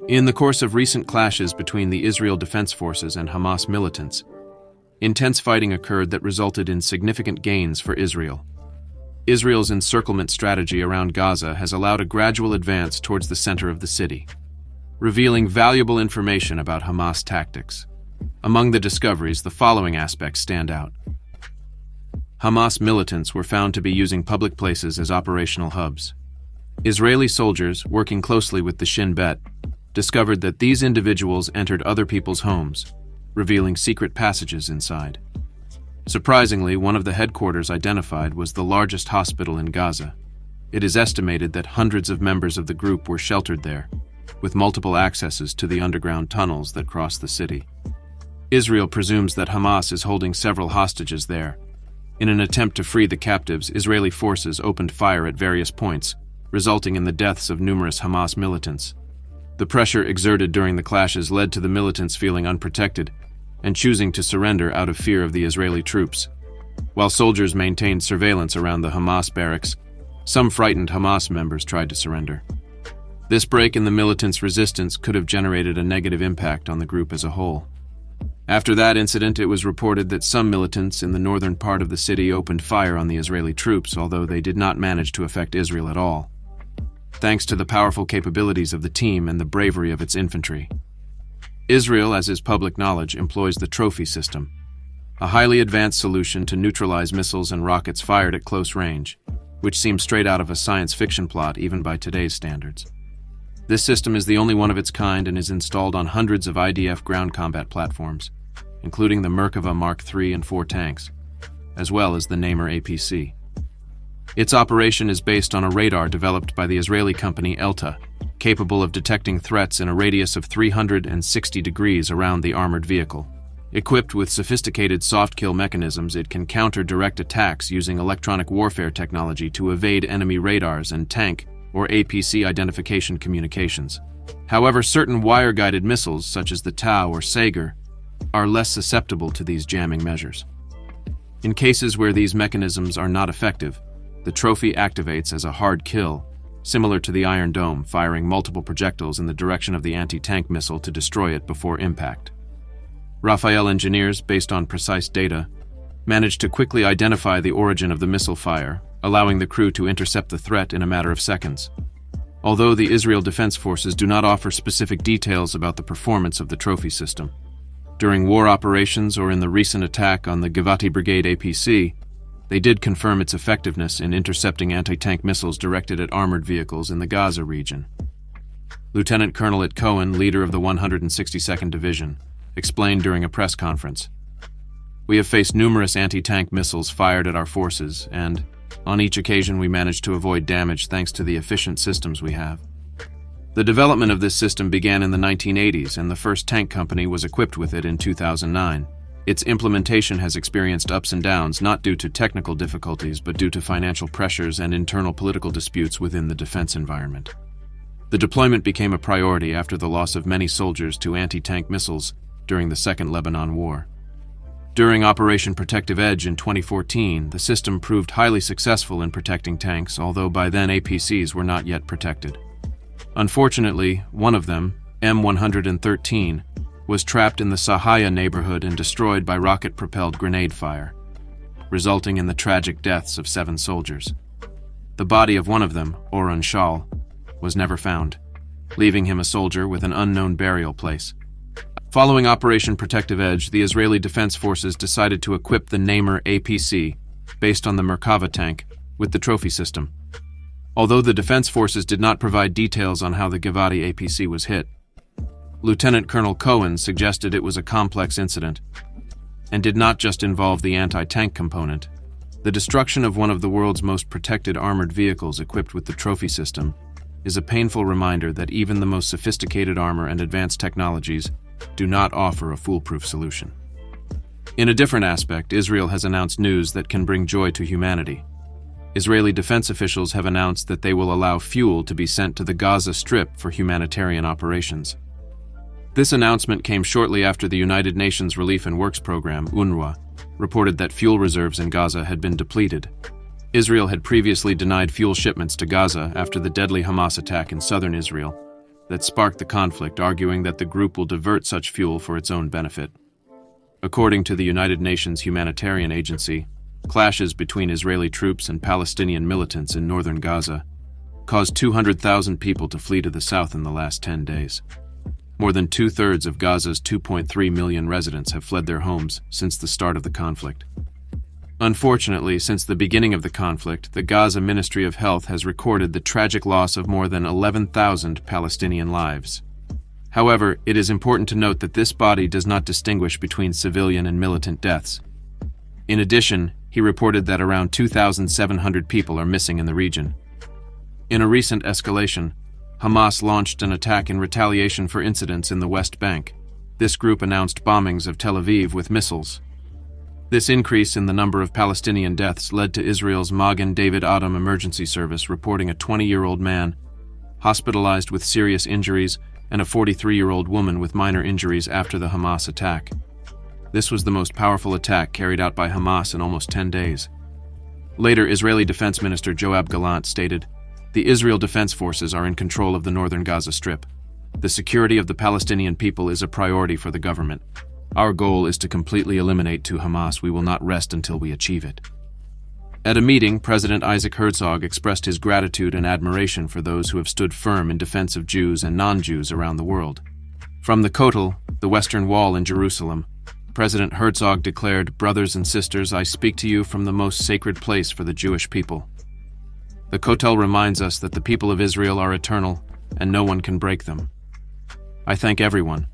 In the course of recent clashes between the Israel Defense Forces and Hamas militants, intense fighting occurred that resulted in significant gains for Israel. Israel's encirclement strategy around Gaza has allowed a gradual advance towards the center of the city, revealing valuable information about Hamas tactics. Among the discoveries, the following aspects stand out. Hamas militants were found to be using public places as operational hubs. Israeli soldiers, working closely with the Shin Bet, discovered that these individuals entered other people's homes, revealing secret passages inside. Surprisingly, one of the headquarters identified was the largest hospital in Gaza. It is estimated that hundreds of members of the group were sheltered there, with multiple accesses to the underground tunnels that cross the city. Israel presumes that Hamas is holding several hostages there. In an attempt to free the captives, Israeli forces opened fire at various points, resulting in the deaths of numerous Hamas militants. The pressure exerted during the clashes led to the militants feeling unprotected and choosing to surrender out of fear of the Israeli troops. While soldiers maintained surveillance around the Hamas barracks, some frightened Hamas members tried to surrender. This break in the militants' resistance could have generated a negative impact on the group as a whole. After that incident, it was reported that some militants in the northern part of the city opened fire on the Israeli troops, although they did not manage to affect Israel at all, thanks to the powerful capabilities of the team and the bravery of its infantry. Israel, as is public knowledge, employs the trophy system, a highly advanced solution to neutralize missiles and rockets fired at close range, which seems straight out of a science fiction plot even by today's standards. This system is the only one of its kind and is installed on hundreds of IDF ground combat platforms, including the Merkava Mark III and IV tanks, as well as the Namer APC. Its operation is based on a radar developed by the Israeli company Elta, capable of detecting threats in a radius of 360 degrees around the armored vehicle. Equipped with sophisticated soft-kill mechanisms, it can counter direct attacks using electronic warfare technology to evade enemy radars and tank or APC identification communications. However, certain wire-guided missiles, such as the Tau or Sager, are less susceptible to these jamming measures. In cases where these mechanisms are not effective, the trophy activates as a hard kill, similar to the Iron Dome, firing multiple projectiles in the direction of the anti-tank missile to destroy it before impact. Rafael engineers, based on precise data, managed to quickly identify the origin of the missile fire, allowing the crew to intercept the threat in a matter of seconds. Although the Israel Defense Forces do not offer specific details about the performance of the trophy system, during war operations or in the recent attack on the Givati Brigade APC, they did confirm its effectiveness in intercepting anti-tank missiles directed at armored vehicles in the Gaza region. Lieutenant Colonel Cohen, leader of the 162nd Division, explained during a press conference, "We have faced numerous anti-tank missiles fired at our forces, and on each occasion we managed to avoid damage thanks to the efficient systems we have." The development of this system began in the 1980s, and the first tank company was equipped with it in 2009. Its implementation has experienced ups and downs, not due to technical difficulties, but due to financial pressures and internal political disputes within the defense environment. The deployment became a priority after the loss of many soldiers to anti-tank missiles during the Second Lebanon War. During Operation Protective Edge in 2014, the system proved highly successful in protecting tanks, although by then APCs were not yet protected. Unfortunately, one of them, M113, was trapped in the Sahaya neighborhood and destroyed by rocket-propelled grenade fire, resulting in the tragic deaths of 7 soldiers. The body of one of them, Oren Shal, was never found, leaving him a soldier with an unknown burial place. Following Operation Protective Edge, the Israeli Defense Forces decided to equip the Namer APC, based on the Merkava tank, with the trophy system. Although the Defense Forces did not provide details on how the Givati APC was hit, Lieutenant Colonel Cohen suggested it was a complex incident and did not just involve the anti-tank component. The destruction of one of the world's most protected armored vehicles equipped with the trophy system is a painful reminder that even the most sophisticated armor and advanced technologies do not offer a foolproof solution. In a different aspect, Israel has announced news that can bring joy to humanity. Israeli defense officials have announced that they will allow fuel to be sent to the Gaza Strip for humanitarian operations. This announcement came shortly after the United Nations Relief and Works Program, UNRWA, reported that fuel reserves in Gaza had been depleted. Israel had previously denied fuel shipments to Gaza after the deadly Hamas attack in southern Israel, that sparked the conflict, arguing that the group will divert such fuel for its own benefit. According to the United Nations Humanitarian Agency, clashes between Israeli troops and Palestinian militants in northern Gaza caused 200,000 people to flee to the south in the last 10 days. More than two-thirds of Gaza's 2.3 million residents have fled their homes since the start of the conflict. Unfortunately, since the beginning of the conflict, the Gaza Ministry of Health has recorded the tragic loss of more than 11,000 Palestinian lives. However, it is important to note that this body does not distinguish between civilian and militant deaths. In addition, he reported that around 2,700 people are missing in the region. In a recent escalation, Hamas launched an attack in retaliation for incidents in the West Bank. This group announced bombings of Tel Aviv with missiles. This increase in the number of Palestinian deaths led to Israel's Magen David Adom emergency service reporting a 20-year-old man hospitalized with serious injuries and a 43-year-old woman with minor injuries after the Hamas attack. This was the most powerful attack carried out by Hamas in almost 10 days. Later, Israeli Defense Minister Yoav Gallant stated, "The Israel Defense Forces are in control of the northern Gaza Strip. The security of the Palestinian people is a priority for the government. Our goal is to completely eliminate Hamas. We will not rest until we achieve it." At a meeting, President Isaac Herzog expressed his gratitude and admiration for those who have stood firm in defense of Jews and non-Jews around the world. From the Kotel, the Western Wall in Jerusalem, President Herzog declared, "Brothers and sisters, I speak to you from the most sacred place for the Jewish people." The Kotel reminds us that the people of Israel are eternal and no one can break them. I thank everyone,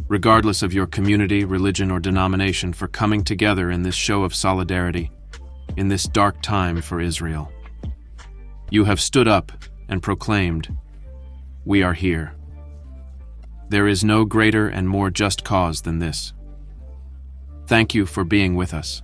regardless of your community, religion, or denomination, for coming together in this show of solidarity in this dark time for Israel. You have stood up and proclaimed, "We are here." There is no greater and more just cause than this. Thank you for being with us.